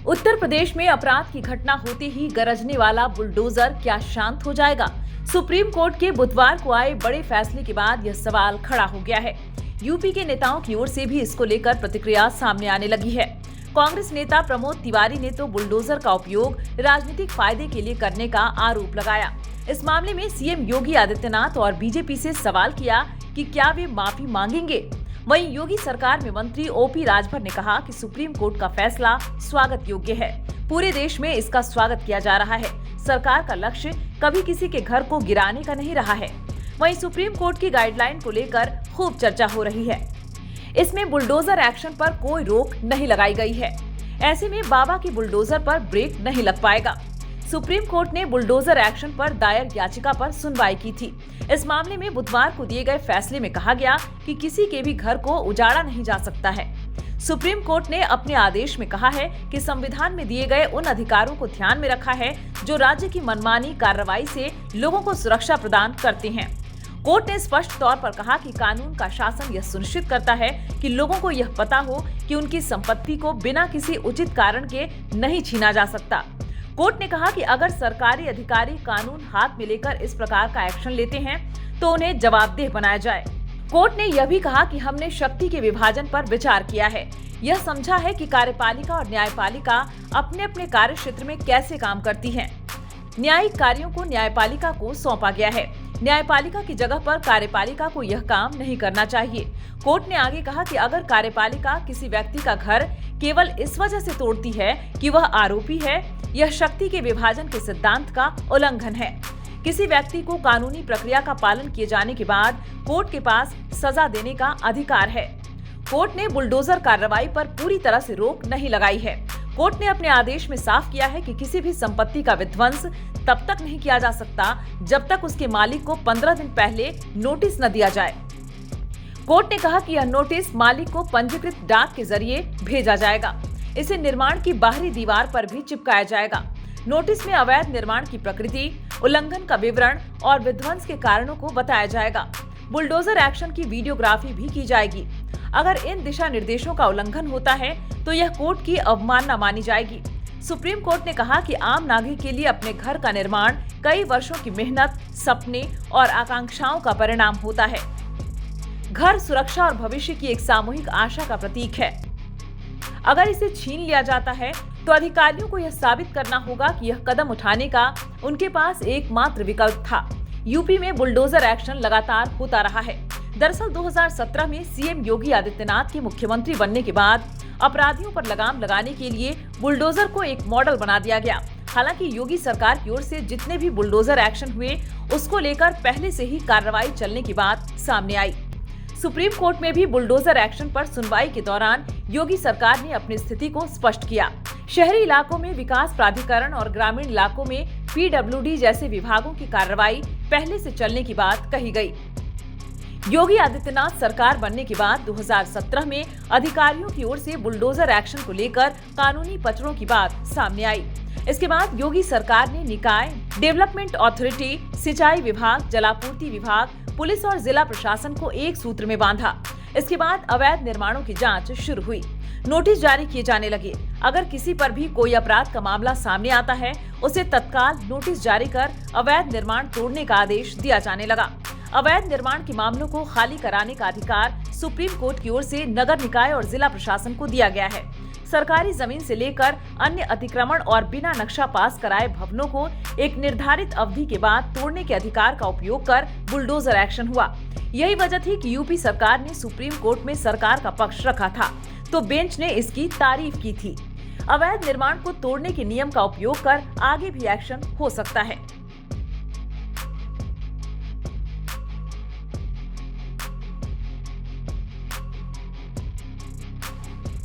उत्तर प्रदेश में अपराध की घटना होते ही गरजने वाला बुलडोजर क्या शांत हो जाएगा? सुप्रीम कोर्ट के बुधवार को आए बड़े फैसले के बाद यह सवाल खड़ा हो गया है। यूपी के नेताओं की ओर से भी इसको लेकर प्रतिक्रिया सामने आने लगी है। कांग्रेस नेता प्रमोद तिवारी ने तो बुलडोजर का उपयोग राजनीतिक फायदे के लिए करने का आरोप लगाया। इस मामले में सीएम योगी आदित्यनाथ और बीजेपी से सवाल किया कि क्या वे माफी मांगेंगे। वहीं योगी सरकार में मंत्री ओपी राजभर ने कहा कि सुप्रीम कोर्ट का फैसला स्वागत योग्य है। पूरे देश में इसका स्वागत किया जा रहा है। सरकार का लक्ष्य कभी किसी के घर को गिराने का नहीं रहा है। वहीं सुप्रीम कोर्ट की गाइडलाइन को लेकर खूब चर्चा हो रही है। इसमें बुलडोजर एक्शन पर कोई रोक नहीं लगाई गई है। ऐसे में बाबा की बुलडोजर पर ब्रेक नहीं लग पाएगा। सुप्रीम कोर्ट ने बुलडोजर एक्शन पर दायर याचिका पर सुनवाई की थी। इस मामले में बुधवार को दिए गए फैसले में कहा गया कि किसी के भी घर को उजाड़ा नहीं जा सकता है। सुप्रीम कोर्ट ने अपने आदेश में कहा है कि संविधान में दिए गए उन अधिकारों को ध्यान में रखा है जो राज्य की मनमानी कार्रवाई से लोगों को सुरक्षा प्रदान करते हैं। कोर्ट ने स्पष्ट तौर पर कहा कि कानून का शासन यह सुनिश्चित करता है कि लोगों को यह पता हो कि उनकी संपत्ति को बिना किसी उचित कारण के नहीं छीना जा सकता। कोर्ट ने कहा कि अगर सरकारी अधिकारी कानून हाथ में लेकर इस प्रकार का एक्शन लेते हैं तो उन्हें जवाबदेह बनाया जाए। कोर्ट ने यह भी कहा कि हमने शक्ति के विभाजन पर विचार किया है। यह समझा है कि कार्यपालिका और न्यायपालिका अपने अपने कार्य क्षेत्र में कैसे काम करती हैं। न्यायिक कार्यों को न्यायपालिका को सौंपा गया है। न्यायपालिका की जगह पर कार्यपालिका को यह काम नहीं करना चाहिए। कोर्ट ने आगे कहा कि अगर कार्यपालिका किसी व्यक्ति का घर केवल इस वजह से तोड़ती है कि वह आरोपी है, यह शक्ति के विभाजन के सिद्धांत का उल्लंघन है। किसी व्यक्ति को कानूनी प्रक्रिया का पालन किए जाने के बाद कोर्ट के पास सजा देने का अधिकार है। कोर्ट ने बुलडोजर कार्रवाई पर पूरी तरह से रोक नहीं लगाई है। कोर्ट ने अपने आदेश में साफ किया है कि किसी भी संपत्ति का विध्वंस तब तक नहीं किया जा सकता जब तक उसके मालिक को 15 दिन पहले नोटिस न दिया जाए। कोर्ट ने कहा कि यह नोटिस मालिक को पंजीकृत डाक के जरिए भेजा जाएगा। इसे निर्माण की बाहरी दीवार पर भी चिपकाया जाएगा। नोटिस में अवैध निर्माण की प्रकृति, उल्लंघन का विवरण और विध्वंस के कारणों को बताया जाएगा। बुलडोजर एक्शन की वीडियोग्राफी भी की जाएगी। अगर इन दिशा निर्देशों का उल्लंघन होता है तो यह कोर्ट की अवमानना मानी जाएगी। सुप्रीम कोर्ट ने कहा कि आम नागरिक के लिए अपने घर का निर्माण कई वर्षों की मेहनत, सपने और आकांक्षाओं का परिणाम होता है। घर सुरक्षा और भविष्य की एक सामूहिक आशा का प्रतीक है। अगर इसे छीन लिया जाता है तो अधिकारियों को यह साबित करना होगा कि यह कदम उठाने का उनके पास एकमात्र विकल्प था। यूपी में बुलडोजर एक्शन लगातार होता रहा है। दरअसल 2017 में सीएम योगी आदित्यनाथ के मुख्यमंत्री बनने के बाद अपराधियों पर लगाम लगाने के लिए बुलडोजर को एक मॉडल बना दिया गया। हालांकि योगी सरकार की ओर से जितने भी बुलडोजर एक्शन हुए उसको लेकर पहले से ही कार्रवाई चलने की बात सामने आई। सुप्रीम कोर्ट में भी बुलडोजर एक्शन पर सुनवाई के दौरान योगी सरकार ने अपनी स्थिति को स्पष्ट किया। शहरी इलाकों में विकास प्राधिकरण और ग्रामीण इलाकों में पीडब्ल्यूडी जैसे विभागों की कार्रवाई पहले से चलने की बात कही गई। योगी आदित्यनाथ सरकार बनने के बाद 2017 में अधिकारियों की ओर से बुलडोजर एक्शन को लेकर कानूनी पचड़ों की बात सामने आई। इसके बाद योगी सरकार ने निकाय, डेवलपमेंट अथॉरिटी, सिंचाई विभाग, जलापूर्ति विभाग, पुलिस और जिला प्रशासन को एक सूत्र में बांधा। इसके बाद अवैध निर्माणों की जांच शुरू हुई। नोटिस जारी किए जाने लगे। अगर किसी पर भी कोई अपराध का मामला सामने आता है, उसे तत्काल नोटिस जारी कर अवैध निर्माण तोड़ने का आदेश दिया जाने लगा। अवैध निर्माण के मामलों को खाली कराने का अधिकार सुप्रीम कोर्ट की ओर से नगर निकाय और जिला प्रशासन को दिया गया है। सरकारी जमीन से लेकर अन्य अतिक्रमण और बिना नक्शा पास कराए भवनों को एक निर्धारित अवधि के बाद तोड़ने के अधिकार का उपयोग कर बुलडोजर एक्शन हुआ। यही वजह थी कि यूपी सरकार ने सुप्रीम कोर्ट में सरकार का पक्ष रखा था, तो बेंच ने इसकी तारीफ की थी। अवैध निर्माण को तोड़ने के नियम का उपयोग कर आगे भी एक्शन हो सकता है।